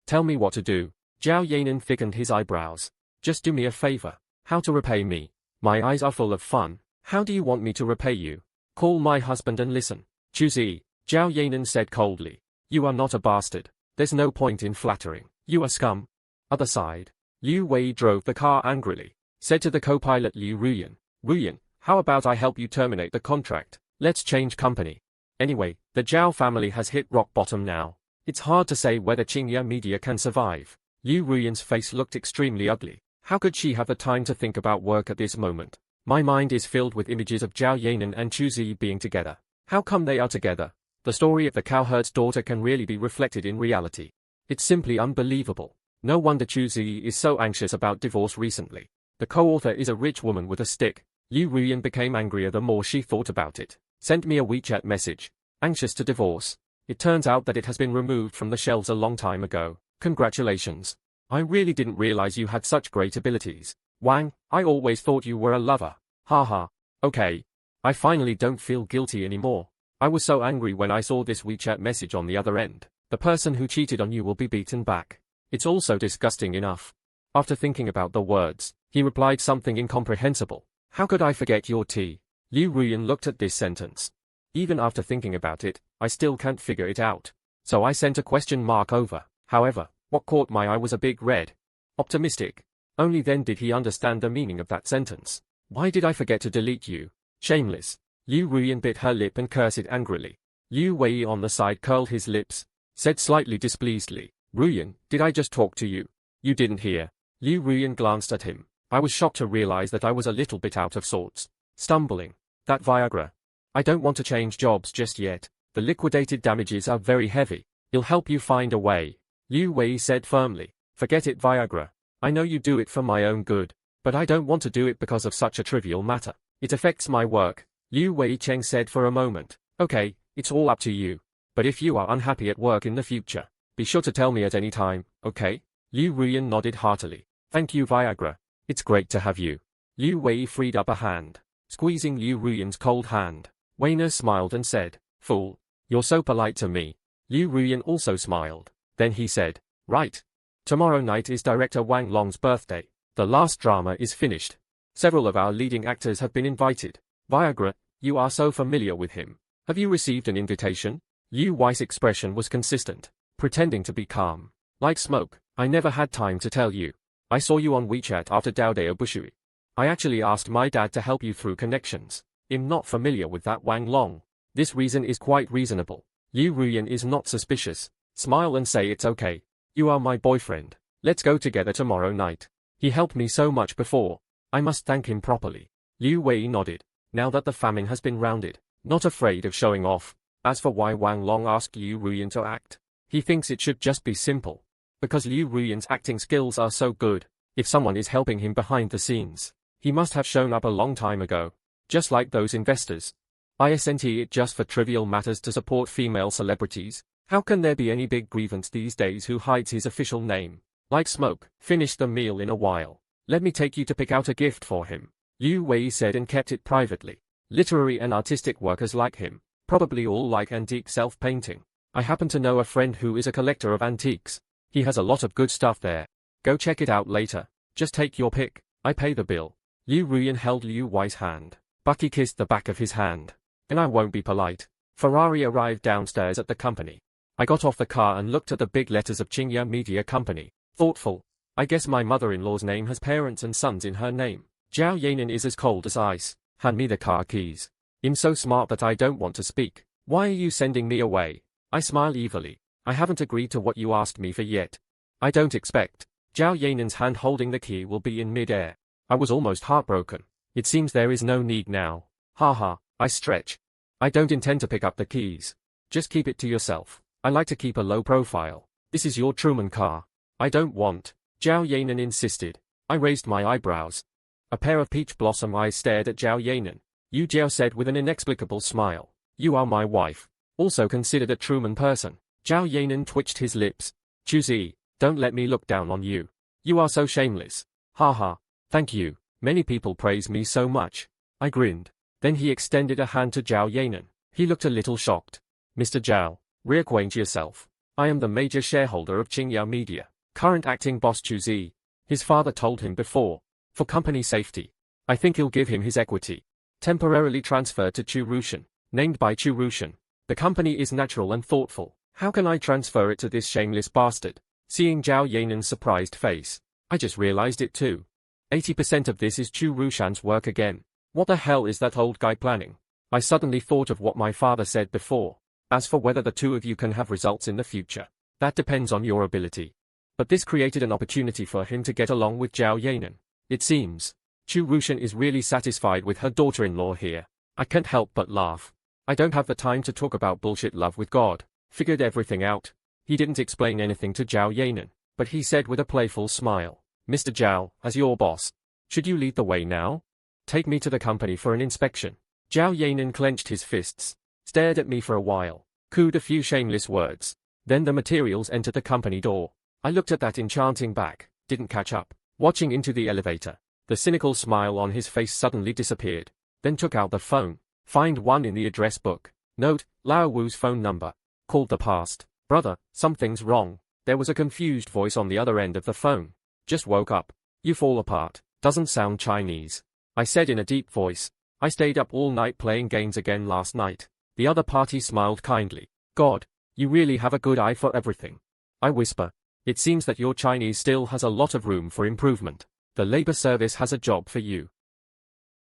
Tell me what to do. Zhao Yanan thickened his eyebrows. Just do me a favor. How to repay me? My eyes are full of fun. How do you want me to repay you? Call my husband and listen. Chu Ze, Zhao Yanan said coldly. You are not a bastard. There's no point in flattering. You are scum. Other side. Liu Wei drove the car angrily. Said to the co-pilot Liu Ruyan, Ruyan, how about I help you terminate the contract? Let's change company. Anyway, the Zhao family has hit rock bottom now. It's hard to say whether Qingya Media can survive. Liu Ruyan's face looked extremely ugly. How could she have the time to think about work at this moment? My mind is filled with images of Zhao Yanan and Chu Ze being together. How come they are together? The story of the cowherd's daughter can really be reflected in reality. It's simply unbelievable. No wonder Chu Ze is so anxious about divorce recently. The co-author is a rich woman with a stick. Liu Ruyan became angrier the more she thought about it. Sent me a WeChat message. Anxious to divorce. It turns out that it has been removed from the shelves a long time ago. Congratulations. I really didn't realize you had such great abilities. Wang, I always thought you were a lover. Haha. Okay. I finally don't feel guilty anymore. I was so angry when I saw this WeChat message on the other end. The person who cheated on you will be beaten back. It's also disgusting enough. After thinking about the words, he replied something incomprehensible. How could I forget your tea? Liu Ruyan looked at this sentence. Even after thinking about it, I still can't figure it out. So I sent a question mark over. However, what caught my eye was a big red. Optimistic. Only then did he understand the meaning of that sentence. Why did I forget to delete you? Shameless. Liu Ruyan bit her lip and cursed angrily. Liu Wei on the side curled his lips, said slightly displeasedly, Ruyan, did I just talk to you? You didn't hear. Liu Ruyan glanced at him. I was shocked to realize that I was a little bit out of sorts. Stumbling. That Viagra. I don't want to change jobs just yet. The liquidated damages are very heavy. It'll help you find a way. Liu Wei said firmly. Forget it, Viagra. I know you do it for my own good. But I don't want to do it because of such a trivial matter. It affects my work. Liu Wei Cheng said for a moment. Okay, it's all up to you. But if you are unhappy at work in the future, be sure to tell me at any time, okay? Liu Ruyan nodded heartily. Thank you, Viagra. It's great to have you. Liu Wei freed up a hand, squeezing Liu Ruyan's cold hand. Weiner smiled and said, Fool. You're so polite to me. Liu Ruyan also smiled. Then he said, Right. Tomorrow night is director Wang Long's birthday. The last drama is finished. Several of our leading actors have been invited. Viagra, you are so familiar with him. Have you received an invitation? Liu Wei's expression was consistent, pretending to be calm. Like smoke. I never had time to tell you. I saw you on WeChat after Daodeo Bushui. I actually asked my dad to help you through connections. I'm not familiar with that Wang Long. This reason is quite reasonable. Liu Ruyan is not suspicious. Smile and say it's okay. You are my boyfriend. Let's go together tomorrow night. He helped me so much before. I must thank him properly. Liu Wei nodded. Now that the famine has been rounded, not afraid of showing off. As for why Wang Long asked Liu Ruyan to act, he thinks it should just be simple. Because Liu Ruyan's acting skills are so good, if someone is helping him behind the scenes, he must have shown up a long time ago. Just like those investors. Isn't it just for trivial matters to support female celebrities? How can there be any big grievance these days who hides his official name? Like smoke. Finish the meal in a while. Let me take you to pick out a gift for him. Liu Wei said and kept it privately. Literary and artistic workers like him, probably all like antique self-painting. I happen to know a friend who is a collector of antiques. He has a lot of good stuff there. Go check it out later. Just take your pick. I pay the bill. Liu Ruyan held Liu Wei's hand. Bucky kissed the back of his hand. And I won't be polite. Ferrari arrived downstairs at the company. I got off the car and looked at the big letters of Qingya Media Company. Thoughtful. I guess my mother-in-law's name has parents and sons in her name. Zhao Yanan is as cold as ice. Hand me the car keys. I'm so smart that I don't want to speak. Why are you sending me away? I smile evilly. I haven't agreed to what you asked me for yet. I don't expect. Zhao Yanan's hand holding the key will be in mid-air. I was almost heartbroken. It seems there is no need now. Haha, I stretch. I don't intend to pick up the keys. Just keep it to yourself. I like to keep a low profile. This is your Truman car. I don't want. Zhao Yanan insisted. I raised my eyebrows. A pair of peach blossom eyes stared at Zhao Yanan. Yu Jiao said with an inexplicable smile. You are my wife. Also considered a Truman person. Zhao Yanan twitched his lips. Chu Ze, don't let me look down on you. You are so shameless. Haha. Thank you. Many people praise me so much. I grinned. Then he extended a hand to Zhao Yanan. He looked a little shocked. Mr. Zhao, reacquaint yourself. I am the major shareholder of Qingya Media. Current acting boss Chu Ze. His father told him before. For company safety. I think he'll give him his equity. Temporarily transferred to Chu Rushan. Named by Chu Rushan. The company is natural and thoughtful. How can I transfer it to this shameless bastard? Seeing Zhao Yanan's surprised face. I just realized it too. 80% of this is Chu Rushan's work again. What the hell is that old guy planning? I suddenly thought of what my father said before. As for whether the two of you can have results in the future, that depends on your ability. But this created an opportunity for him to get along with Zhao Yanan. It seems. Chu Rushan is really satisfied with her daughter-in-law here. I can't help but laugh. I don't have the time to talk about bullshit love with God. Figured everything out. He didn't explain anything to Zhao Yanan, but he said with a playful smile. Mr. Zhao, as your boss, should you lead the way now? Take me to the company for an inspection. Zhao Yanan clenched his fists, stared at me for a while, cooed a few shameless words. Then the materials entered the company door. I looked at that enchanting back, didn't catch up. Watching into the elevator, the cynical smile on his face suddenly disappeared. Then took out the phone. Find one in the address book. Note, Lao Wu's phone number. Called the past. Brother, something's wrong. There was a confused voice on the other end of the phone. Just woke up. You fall apart. Doesn't sound Chinese. I said in a deep voice. I stayed up all night playing games again last night. The other party smiled kindly. God, you really have a good eye for everything. I whisper. It seems that your Chinese still has a lot of room for improvement. The labor service has a job for you.